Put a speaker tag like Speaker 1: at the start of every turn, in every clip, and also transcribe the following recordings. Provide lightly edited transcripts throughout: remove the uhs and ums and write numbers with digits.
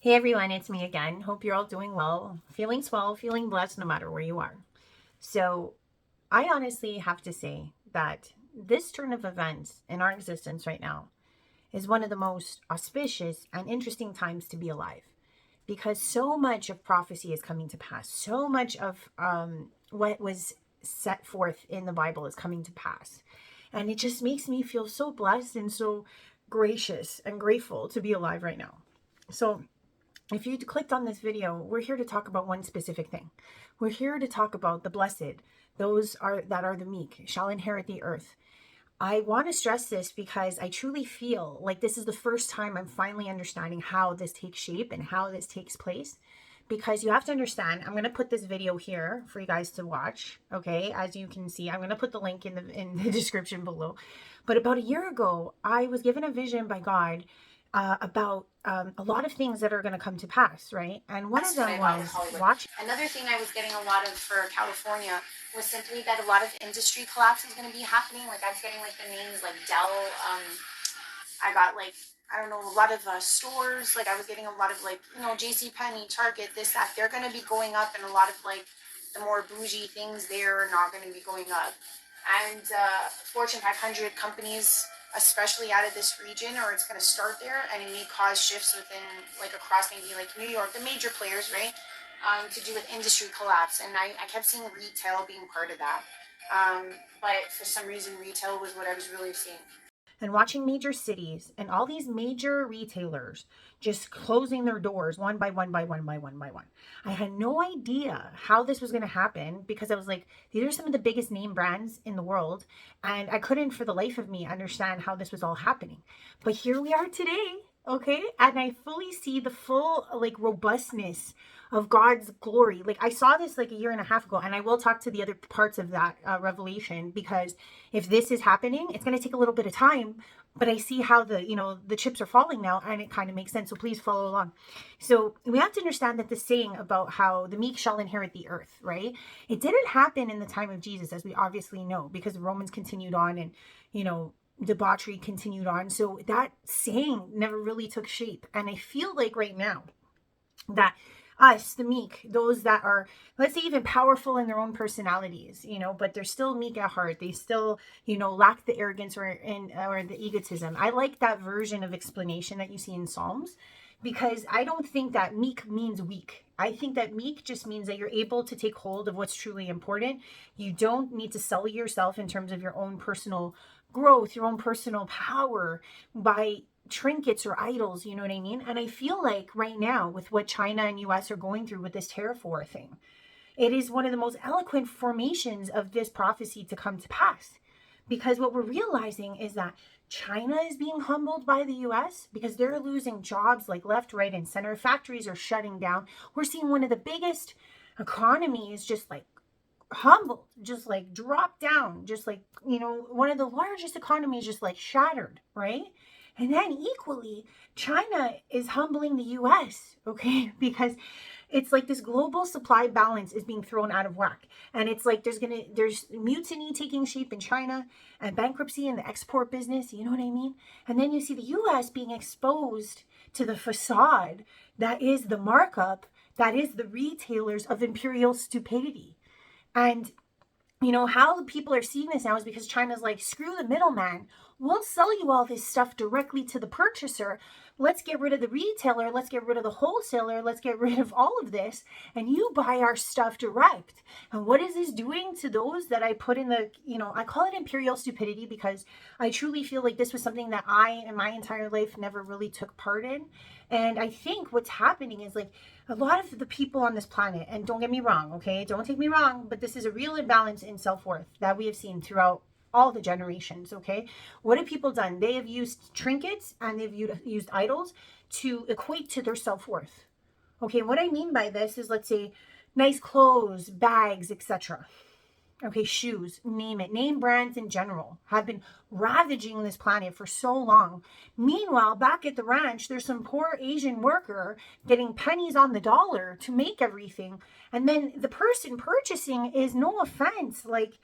Speaker 1: Hey everyone, it's me again. Hope you're all doing well, feeling swell, feeling blessed no matter where you are. So, I honestly have to say that this turn of events in our existence right now is one of the most auspicious and interesting times to be alive because so much of prophecy is coming to pass. So much of what was set forth in the Bible is coming to pass. And it just makes me feel so blessed and so gracious and grateful to be alive right now. So, if you clicked on this video, we're here to talk about one specific thing. We're here to talk about the blessed, those are that are the meek, shall inherit the earth. I want to stress this because I truly feel like this is the first time I'm finally understanding how this takes shape and how this takes place. Because you have to understand, I'm going to put this video here for you guys to watch. Okay, as you can see, I'm going to put the link in the description below. But about a year ago, I was given a vision by God about a lot of things that are going to come to pass, right? And one of them was watch.
Speaker 2: Another thing I was getting a lot of for California was simply that a lot of industry collapse is going to be happening. Like I was getting like the names like Dell. I got like I don't know a lot of stores. Like I was getting a lot of like J.C. Penney, Target, this that. They're going to be going up, and a lot of like the more bougie things there are not going to be going up. And Fortune 500 companies especially out of this region, or it's going to start there, and it may cause shifts within, like across maybe like New York, the major players, right? To do with industry collapse. And I kept seeing retail being part of that. But for some reason, retail was what I was really seeing.
Speaker 1: And watching major cities and all these major retailers just closing their doors one by one by one by one by one. I had no idea how this was going to happen because I was like, these are some of the biggest name brands in the world. And I couldn't for the life of me understand how this was all happening. But here we are today. Okay. And I fully see the full like robustness of God's glory. Like I saw this like a year and a half ago, and I will talk to the other parts of that revelation because if this is happening, it's going to take a little bit of time. But I see how the chips are falling now, and it kind of makes sense. So please follow along. So we have to understand that the saying about how the meek shall inherit the earth, right? It didn't happen in the time of Jesus, as we obviously know, because the Romans continued on, and debauchery continued on. So that saying never really took shape. And I feel like right now that us, the meek, those that are, let's say, even powerful in their own personalities, but they're still meek at heart. They still, lack the arrogance or the egotism. I like that version of explanation that you see in Psalms, because I don't think that meek means weak. I think that meek just means that you're able to take hold of what's truly important. You don't need to sell yourself in terms of your own personal growth, your own personal power by trinkets or idols, you know what I mean? And I feel like right now, with what China and US are going through with this tariff war thing, it is one of the most eloquent formations of this prophecy to come to pass. Because what we're realizing is that China is being humbled by the US because they're losing jobs like left, right, and center. Factories are shutting down. We're seeing one of the biggest economies just like humbled, just like dropped down, just like, one of the largest economies just like shattered, right? And then equally, China is humbling the US, okay? Because it's like this global supply balance is being thrown out of whack. And it's like there's mutiny taking shape in China and bankruptcy in the export business, you know what I mean? And then you see the US being exposed to the facade that is the markup, that is the retailers of imperial stupidity. And how people are seeing this now is because China's like, screw the middleman. We'll sell you all this stuff directly to the purchaser. Let's get rid of the retailer. Let's get rid of the wholesaler. Let's get rid of all of this. And you buy our stuff direct. And what is this doing to those that I put in I call it imperial stupidity because I truly feel like this was something that I, in my entire life, never really took part in. And I think what's happening is like a lot of the people on this planet, and don't get me wrong, okay? Don't take me wrong, but this is a real imbalance in self-worth that we have seen throughout all the generations, okay? What have people done? They have used trinkets and they've used idols to equate to their self-worth. Okay, what I mean by this is, let's say, nice clothes, bags, etc. Okay, shoes, name it. Name brands in general have been ravaging this planet for so long. Meanwhile, back at the ranch, there's some poor Asian worker getting pennies on the dollar to make everything. And then the person purchasing is, no offense, like,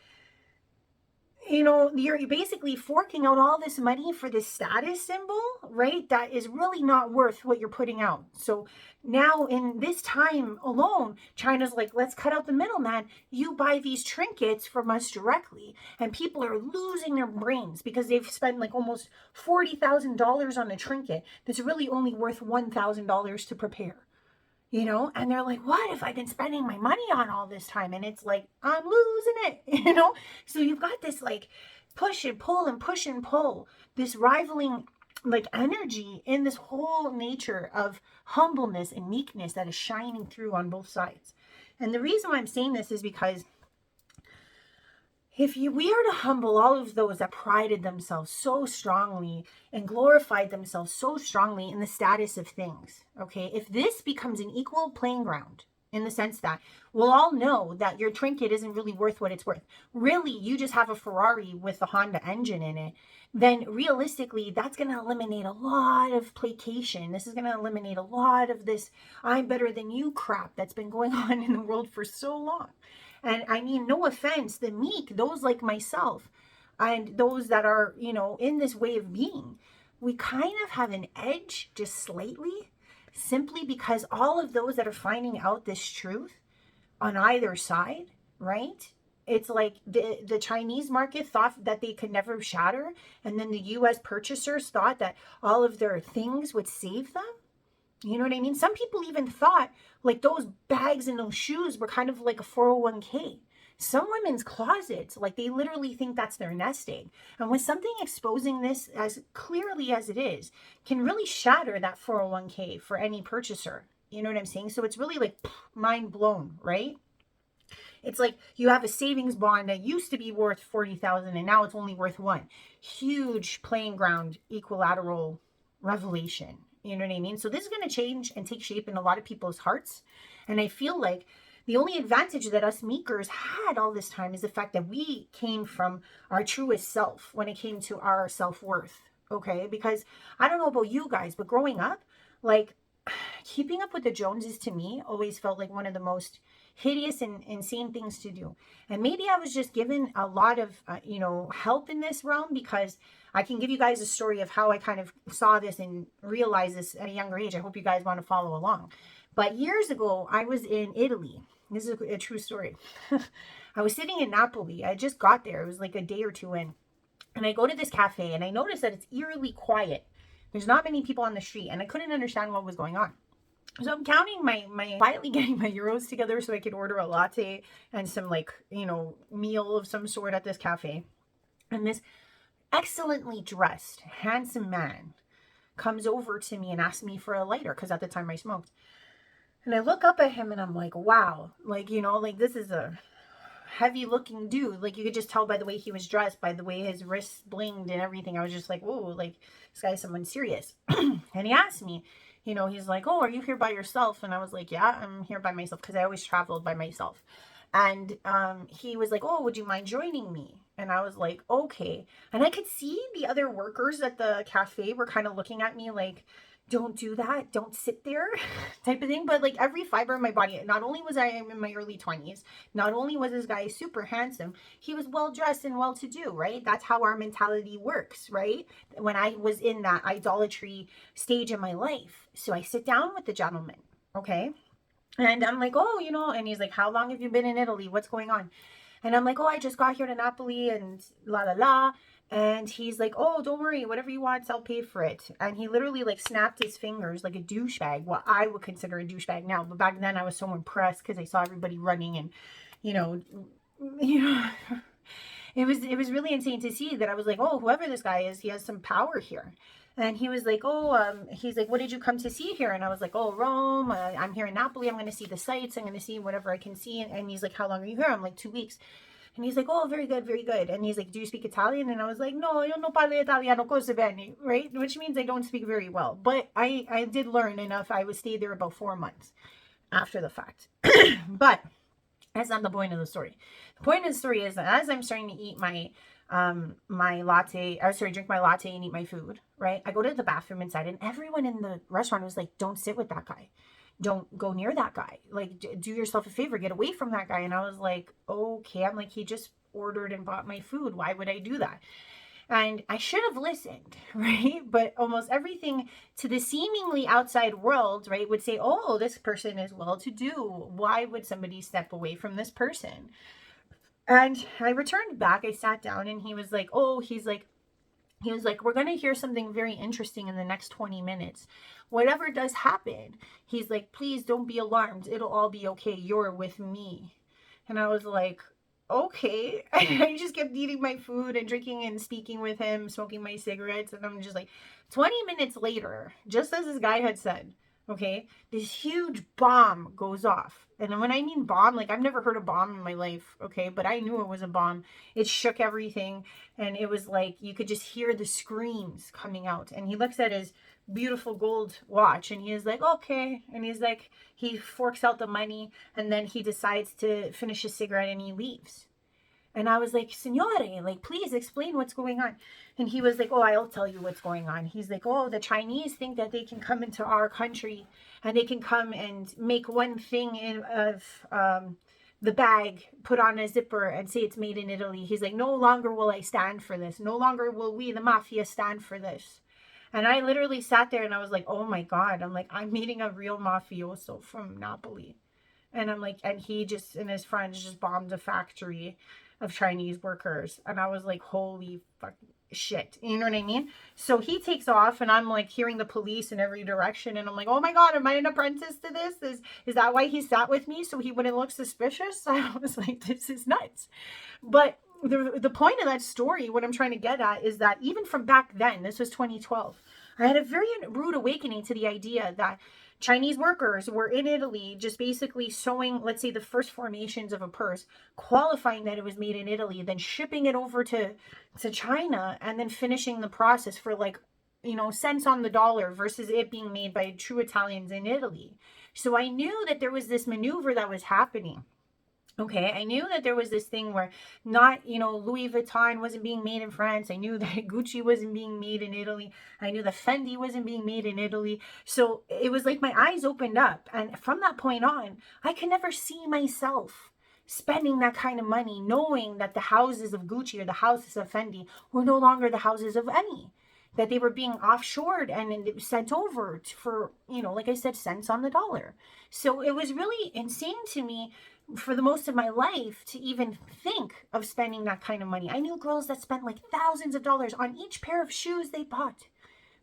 Speaker 1: you're basically forking out all this money for this status symbol, right? That is really not worth what you're putting out. So now in this time alone, China's like, let's cut out the middleman. You buy these trinkets from us directly. And people are losing their brains because they've spent like almost $40,000 on a trinket that's really only worth $1,000 to prepare. And they're like, what have I been spending my money on all this time? And it's like, I'm losing it, So you've got this like push and pull and push and pull, this rivaling like energy in this whole nature of humbleness and meekness that is shining through on both sides. And the reason why I'm saying this is because if we are to humble all of those that prided themselves so strongly and glorified themselves so strongly in the status of things, okay, if this becomes an equal playing ground in the sense that we'll all know that your trinket isn't really worth what it's worth, really you just have a Ferrari with a Honda engine in it, then realistically that's going to eliminate a lot of placation. This is going to eliminate a lot of this I'm better than you crap that's been going on in the world for so long. And I mean, no offense, the meek, those like myself, and those that are, in this way of being, we kind of have an edge just slightly, simply because all of those that are finding out this truth on either side, right? It's like the Chinese market thought that they could never shatter. And then the US purchasers thought that all of their things would save them. You know what I mean? Some people even thought like those bags and those shoes were kind of like a 401k. Some women's closets, like they literally think that's their nest egg. And when something exposing this as clearly as it is can really shatter that 401k for any purchaser. You know what I'm saying? So it's really like mind blown, right? It's like you have a savings bond that used to be worth 40,000 and now it's only worth 1. Huge playing ground equilateral revelation. You know what I mean? So this is going to change and take shape in a lot of people's hearts. And I feel like the only advantage that us meekers had all this time is the fact that we came from our truest self when it came to our self-worth. Okay? Because I don't know about you guys, but growing up, like keeping up with the Joneses to me always felt like one of the most hideous and insane things to do. And maybe I was just given a lot of, help in this realm, because I can give you guys a story of how I kind of saw this and realized this at a younger age. I hope you guys want to follow along. But years ago, I was in Italy. This is a true story. I was sitting in Napoli. I just got there. It was like a day or two in. And I go to this cafe and I notice that it's eerily quiet. There's not many people on the street and I couldn't understand what was going on. So I'm counting quietly getting my euros together so I could order a latte and some meal of some sort at this cafe. And this excellently dressed, handsome man comes over to me and asks me for a lighter because at the time I smoked. And I look up at him and I'm like, wow, this is a heavy looking dude. Like you could just tell by the way he was dressed, by the way his wrists blinged and everything. I was just like, whoa, like this guy's someone serious. And he asked me, he's like, oh, are you here by yourself? And I was like, yeah, I'm here by myself because I always traveled by myself. And he was like, oh, would you mind joining me? And I was like, okay. And I could see the other workers at the cafe were kind of looking at me like, don't do that, don't sit there type of thing. But like every fiber of my body, not only was I in my early 20s, not only was this guy super handsome, he was well dressed and well to do, right? That's how our mentality works, right? When I was in that idolatry stage in my life. So I sit down with the gentleman, okay? And I'm like, oh, and he's like, how long have you been in Italy? What's going on? And I'm like, oh, I just got here to Napoli and la la la. And he's like, oh, don't worry, whatever you want, I'll pay for it. And he literally like snapped his fingers like a douchebag, what I would consider a douchebag now. But back then I was so impressed because I saw everybody running and, you know, it was really insane to see that. I was like, oh, whoever this guy is, he has some power here. And he was like, oh, he's like, what did you come to see here? And I was like, oh, Rome. I'm here in Napoli. I'm going to see the sights. I'm going to see whatever I can see. And he's like, how long are you here? I'm like, 2 weeks. And he's like, oh, very good, very good. And he's like, do you speak Italian? And I was like, no, io non parlo italiano così bene, right? Which means I don't speak very well. But I did learn enough. I would stay there about 4 months after the fact. But that's not the point of the story. The point of the story is that as I'm starting to eat my drink my latte and eat my food, right? I go to the bathroom inside and everyone in the restaurant was like, don't sit with that guy. Don't go near that guy. Like, do yourself a favor, get away from that guy. And I was like, okay. I'm like, he just ordered and bought my food. Why would I do that? And I should have listened, right? But almost everything to the seemingly outside world, right, would say, oh, this person is well to do. Why would somebody step away from this person? And I returned back. I sat down and he was like, oh, he was like, we're going to hear something very interesting in the next 20 minutes. Whatever does happen, he's like, please don't be alarmed. It'll all be okay. You're with me. And I was like, okay. I just kept eating my food and drinking and speaking with him, smoking my cigarettes. And I'm just like, 20 minutes later, just as this guy had said, okay, this huge bomb goes off. And when I mean bomb, like I've never heard a bomb in my life, okay, but I knew it was a bomb. It shook everything. And it was like, you could just hear the screams coming out. And he looks at his beautiful gold watch and he is like, okay. And he's like, he forks out the money and then he decides to finish his cigarette and he leaves. And I was like, Signore, like, please explain what's going on. And he was like, oh, I'll tell you what's going on. He's like, oh, the Chinese think that they can come into our country and they can come and make one thing of the bag, put on a zipper and say it's made in Italy. He's like, no longer will I stand for this. No longer will we, the mafia, stand for this. And I literally sat there and I was like, oh my God. I'm like, I'm meeting a real mafioso from Napoli. And I'm like, and he just and his friends just bombed a factory of Chinese workers. And I was like, holy fucking shit. You know what I mean? So he takes off and I'm like hearing the police in every direction. And I'm like, oh my God, am I an apprentice to this? Is that why he sat with me? So he wouldn't look suspicious? I was like, this is nuts. But the point of that story, what I'm trying to get at is that even from back then, this was 2012, I had a very rude awakening to the idea that Chinese workers were in Italy just basically sewing, let's say, the first formations of a purse, qualifying that it was made in Italy, then shipping it over to China, and then finishing the process for like, cents on the dollar versus it being made by true Italians in Italy. So I knew that there was this maneuver that was happening. Okay, I knew that there was this thing where not, Louis Vuitton wasn't being made in France. I knew that Gucci wasn't being made in Italy. I knew that Fendi wasn't being made in Italy. So it was like my eyes opened up. And from that point on, I could never see myself spending that kind of money, knowing that the houses of Gucci or the houses of Fendi were no longer the houses of any. That they were being offshored and sent over for, like I said, cents on the dollar. So it was really insane to me for the most of my life to even think of spending that kind of money. I knew girls that spent like thousands of dollars on each pair of shoes they bought.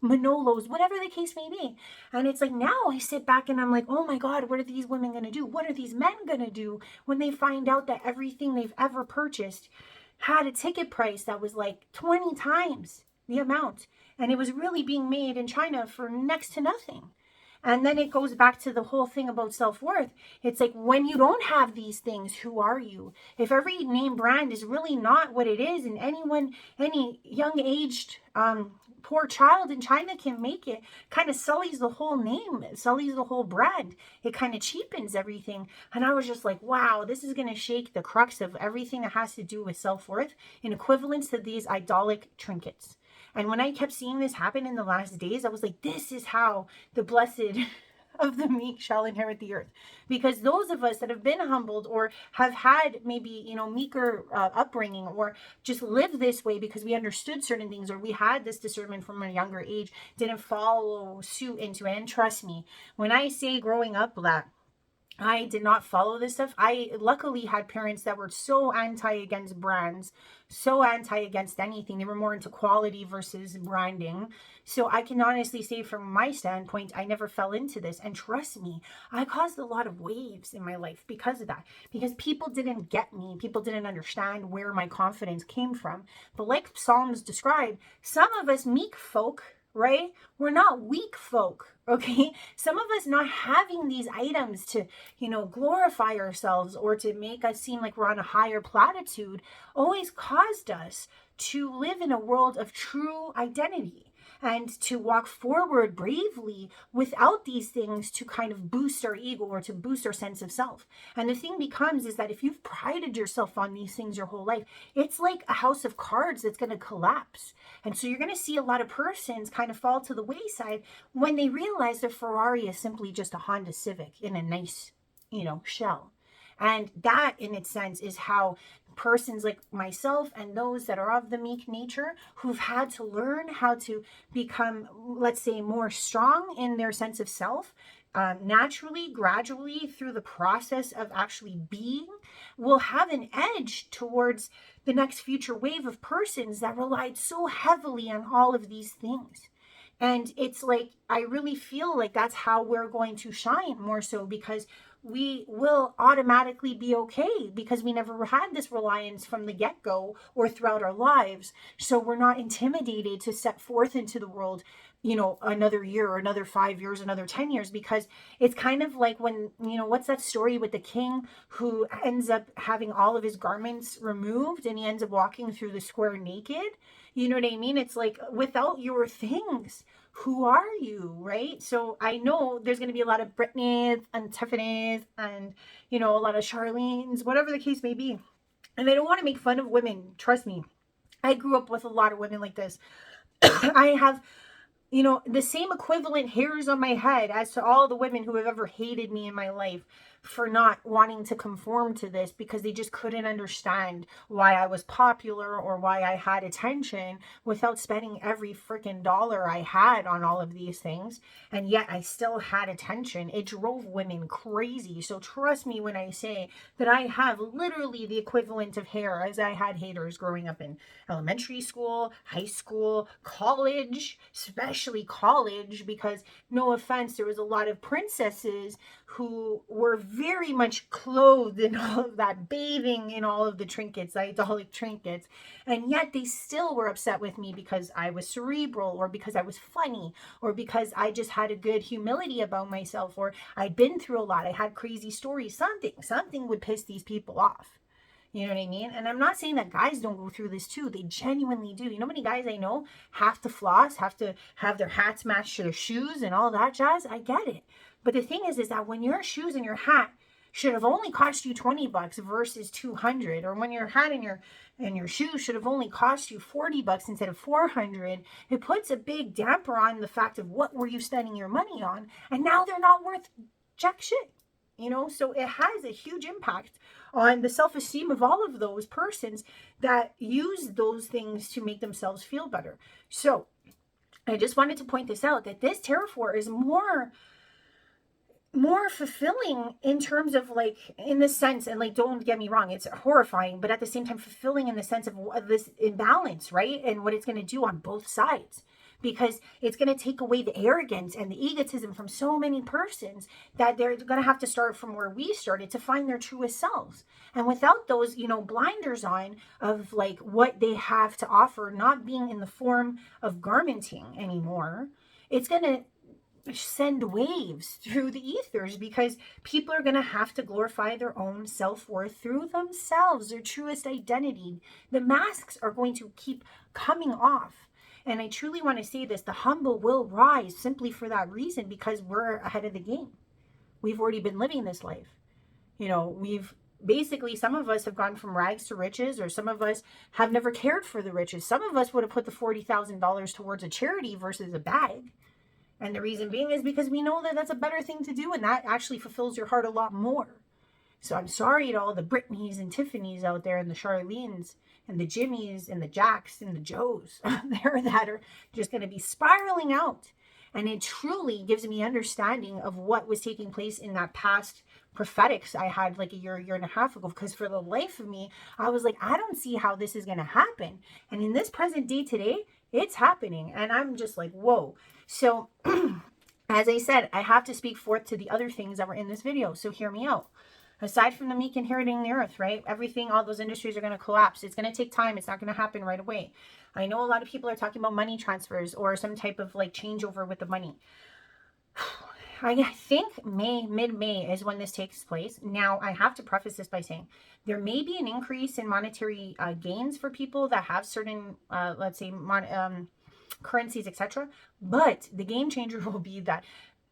Speaker 1: Manolos, whatever the case may be. And it's like now I sit back and I'm like, oh my God, what are these women going to do? What are these men going to do when they find out that everything they've ever purchased had a ticket price that was like 20 times the amount? And it was really being made in China for next to nothing. And then it goes back to the whole thing about self-worth. It's like when you don't have these things, who are you? If every name brand is really not what it is, and any young aged poor child in China can make it, kind of sullies the whole name, it sullies the whole brand. It kind of cheapens everything. And I was just like, wow, this is going to shake the crux of everything that has to do with self-worth in equivalence to these idolic trinkets. And when I kept seeing this happen in the last days, I was like, this is how the blessed of the meek shall inherit the earth. Because those of us that have been humbled or have had maybe, meeker upbringing or just lived this way because we understood certain things or we had this discernment from a younger age, didn't follow suit into it. And trust me, when I say growing up that I did not follow this stuff. I luckily had parents that were so anti against brands, so anti against anything. They were more into quality versus branding. So I can honestly say from my standpoint, I never fell into this. And trust me, I caused a lot of waves in my life because of that. Because people didn't get me. People didn't understand where my confidence came from. But like Psalms describe, some of us meek folk, right? We're not weak folk, okay? Some of us not having these items to, glorify ourselves or to make us seem like we're on a higher platitude always caused us to live in a world of true identity and to walk forward bravely without these things to kind of boost our ego or to boost our sense of self. And the thing becomes is that if you've prided yourself on these things your whole life, it's like a house of cards that's going to collapse. And so you're going to see a lot of persons kind of fall to the wayside when they realize their Ferrari is simply just a Honda Civic in a nice, shell. And that in its sense is how persons like myself and those that are of the meek nature who've had to learn how to become, let's say, more strong in their sense of self, naturally, gradually, through the process of actually being, will have an edge towards the next future wave of persons that relied so heavily on all of these things. And it's like, I really feel like that's how we're going to shine more so, because we will automatically be okay because we never had this reliance from the get go or throughout our lives. So we're not intimidated to set forth into the world, another year or another 5 years, another 10 years, because it's kind of like when, what's that story with the king who ends up having all of his garments removed and he ends up walking through the square naked? You know what I mean? It's like, without your things, who are you, right? So I know there's going to be a lot of Britneys and Tiffany's and, a lot of Charlene's, whatever the case may be. And I don't want to make fun of women. Trust me. I grew up with a lot of women like this. I have, the same equivalent hairs on my head as to all the women who have ever hated me in my life for not wanting to conform to this, because they just couldn't understand why I was popular or why I had attention without spending every freaking dollar I had on all of these things. And yet I still had attention. It drove women crazy. So trust me when I say that I have literally the equivalent of hair as I had haters growing up in elementary school, high school, college, especially college, because no offense, there was a lot of princesses who were very much clothed in all of that, bathing in all of the trinkets, the idolic trinkets, and yet they still were upset with me because I was cerebral, or because I was funny, or because I just had a good humility about myself, or I'd been through a lot, I had crazy stories. Something would piss these people off. You know what I mean? And I'm not saying that guys don't go through this too. They genuinely do. You know how many guys I know have to floss, have to have their hats match their shoes and all that jazz? I get it. But the thing is that when your shoes and your hat should have only cost you $20 versus 200, or when your hat and your shoes should have only cost you $40 instead of 400, it puts a big damper on the fact of what were you spending your money on, and now they're not worth jack shit. So it has a huge impact on the self-esteem of all of those persons that use those things to make themselves feel better. So I just wanted to point this out, that this terrafor is more fulfilling in terms of, like, in the sense, and like, don't get me wrong, it's horrifying, but at the same time fulfilling in the sense of this imbalance, right? And what it's going to do on both sides, because it's going to take away the arrogance and the egotism from so many persons that they're going to have to start from where we started to find their truest selves. And without those, blinders on of like what they have to offer, not being in the form of garmenting anymore, it's going to send waves through the ethers, because people are going to have to glorify their own self-worth through themselves, their truest identity. The masks are going to keep coming off. And I truly want to say this, the humble will rise simply for that reason, because we're ahead of the game. We've already been living this life. We've basically, some of us have gone from rags to riches, or some of us have never cared for the riches. Some of us would have put the $40,000 towards a charity versus a bag. And the reason being is because we know that that's a better thing to do, and that actually fulfills your heart a lot more. So I'm sorry to all the Britneys and Tiffany's out there, and the Charlene's and the Jimmys and the Jacks and the Joes there that are just going to be spiraling out. And it truly gives me understanding of what was taking place in that past Profetix I had like a year and a half ago, because for the life of me, I was like, I don't see how this is going to happen. And in this present day today, it's happening. And I'm just like, whoa. So as I said, I have to speak forth to the other things that were in this video. So hear me out. Aside from the meek inheriting the earth, right? Everything, all those industries are going to collapse. It's going to take time. It's not going to happen right away. I know a lot of people are talking about money transfers or some type of like changeover with the money. I think mid-May is when this takes place. Now, I have to preface this by saying there may be an increase in monetary gains for people that have certain, let's say, currencies, etc. But the game changer will be that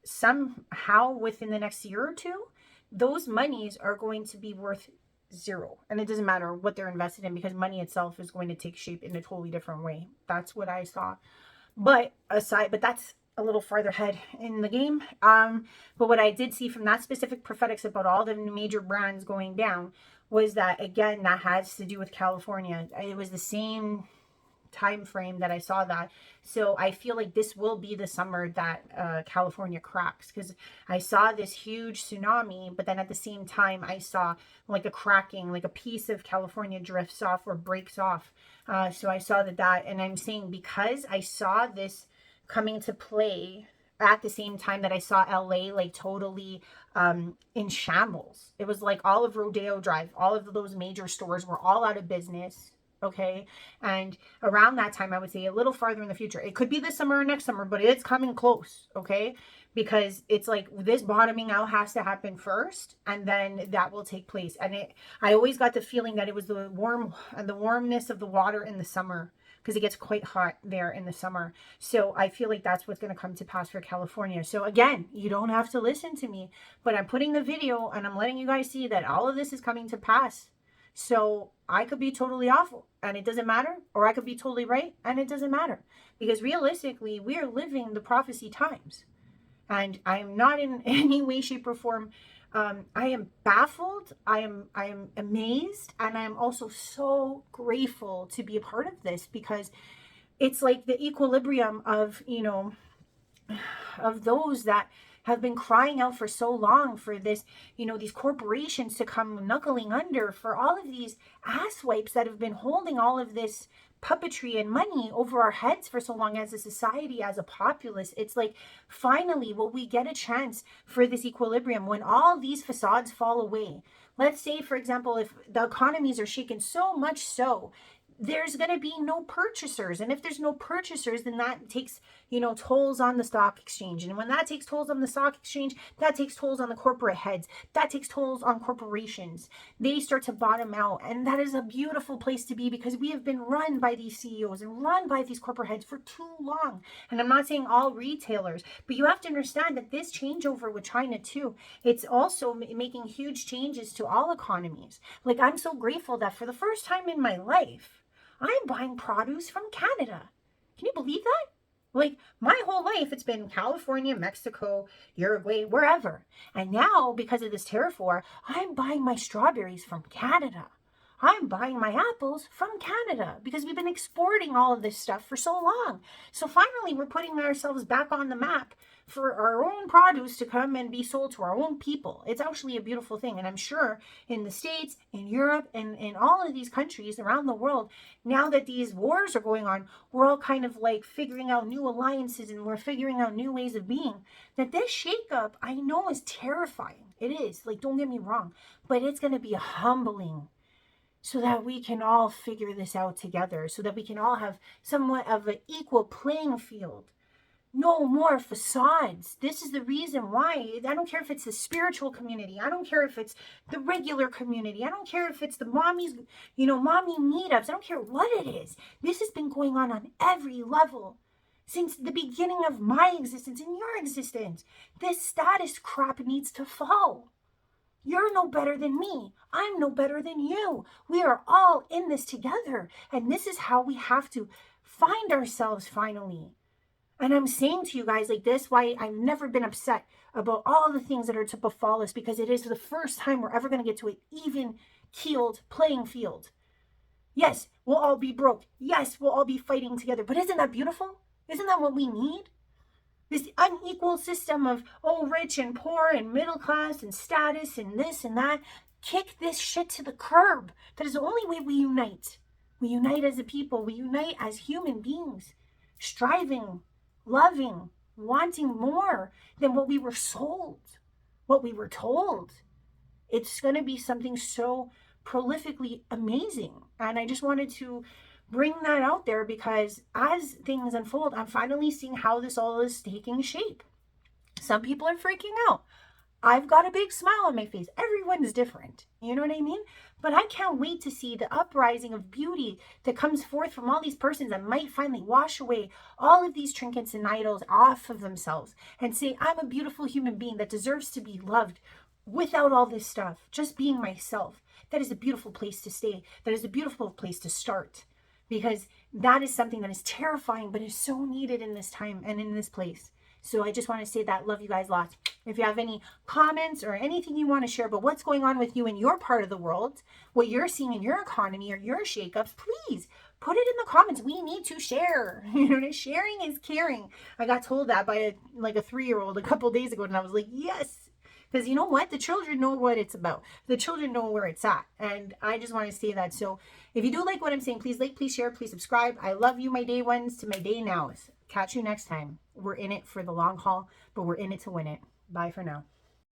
Speaker 1: somehow within the next year or two, those monies are going to be worth zero. And it doesn't matter what they're invested in, because money itself is going to take shape in a totally different way. That's what I saw. But that's a little farther ahead in the game. But what I did see from that specific Profetix about all the major brands going down was that, again, that has to do with California. It was the same time frame that I saw that. So I feel like this will be the summer that California cracks, because I saw this huge tsunami, but then at the same time I saw like a cracking, like a piece of California drifts off or breaks off. So I saw that, and I'm saying because I saw this coming to play at the same time that I saw LA like totally in shambles. It was like all of Rodeo Drive, all of those major stores were all out of business. Okay. And around that time, I would say a little farther in the future, it could be this summer or next summer, but it's coming close. Okay. Because it's like this bottoming out has to happen first, and then that will take place. And I always got the feeling that it was the warmness of the water in the summer, because it gets quite hot there in the summer. So I feel like that's what's going to come to pass for California. So again, you don't have to listen to me, but I'm putting the video and I'm letting you guys see that all of this is coming to pass. So I could be totally awful and it doesn't matter, or I could be totally right and it doesn't matter, because realistically, we are living the prophecy times. And I am not in any way, shape, or form. I am baffled. I am amazed, and I am also so grateful to be a part of this, because it's like the equilibrium of of those that have been crying out for so long for this, these corporations to come knuckling under, for all of these asswipes that have been holding all of this puppetry and money over our heads for so long as a society, as a populace. It's like, finally, will we get a chance for this equilibrium when all these facades fall away? Let's say, for example, if the economies are shaken so much so there's going to be no purchasers. And if there's no purchasers, then that takes, tolls on the stock exchange. And when that takes tolls on the stock exchange, that takes tolls on the corporate heads. That takes tolls on corporations. They start to bottom out. And that is a beautiful place to be, because we have been run by these CEOs and run by these corporate heads for too long. And I'm not saying all retailers, but you have to understand that this changeover with China too, it's also making huge changes to all economies. Like, I'm so grateful that for the first time in my life, I'm buying produce from Canada. Can you believe that? Like, my whole life, it's been California, Mexico, Uruguay, wherever. And now, because of this tariff war, I'm buying my strawberries from Canada. I'm buying my apples from Canada, because we've been exporting all of this stuff for so long. So finally, we're putting ourselves back on the map for our own produce to come and be sold to our own people. It's actually a beautiful thing. And I'm sure in the States, in Europe, and in all of these countries around the world, now that these wars are going on, we're all kind of like figuring out new alliances, and we're figuring out new ways of being. That this shakeup, I know, is terrifying. It is. Like, don't get me wrong, but it's going to be humbling, so that we can all figure this out together, so that we can all have somewhat of an equal playing field. No more facades. This is the reason why. I don't care if it's the spiritual community. I don't care if it's the regular community. I don't care if it's the mommies, mommy meetups. I don't care what it is. This has been going on every level since the beginning of my existence and your existence. This status crap needs to fall. You're no better than me. I'm no better than you. We are all in this together. And this is how we have to find ourselves finally. And I'm saying to you guys like this, why I've never been upset about all the things that are to befall us, because it is the first time we're ever going to get to an even keeled playing field. Yes, we'll all be broke. Yes, we'll all be fighting together. But isn't that beautiful? Isn't that what we need? This unequal system of, rich and poor and middle class and status and this and that. Kick this shit to the curb. That is the only way we unite. We unite as a people. We unite as human beings, striving, loving, wanting more than what we were sold, what we were told. It's going to be something so prolifically amazing. And I just wanted to bring that out there, because as things unfold, I'm finally seeing how this all is taking shape. Some people are freaking out. I've got a big smile on my face. Everyone's different. You know what I mean? But I can't wait to see the uprising of beauty that comes forth from all these persons that might finally wash away all of these trinkets and idols off of themselves and say, I'm a beautiful human being that deserves to be loved without all this stuff, just being myself. That is a beautiful place to stay. That is a beautiful place to start, because that is something that is terrifying, but is so needed in this time and in this place. So I just want to say that. Love you guys lots. If you have any comments or anything you want to share about what's going on with you in your part of the world, what you're seeing in your economy or your shakeups, please put it in the comments. We need to share. You know, sharing is caring. I got told that by a 3-year-old a couple days ago, and I was like, yes. Because you know what? The children know what it's about. The children know where it's at. And I just want to say that. So if you do like what I'm saying, please like, please share, please subscribe. I love you, my day ones, to my day nows. Catch you next time. We're in it for the long haul, but we're in it to win it. Bye for now.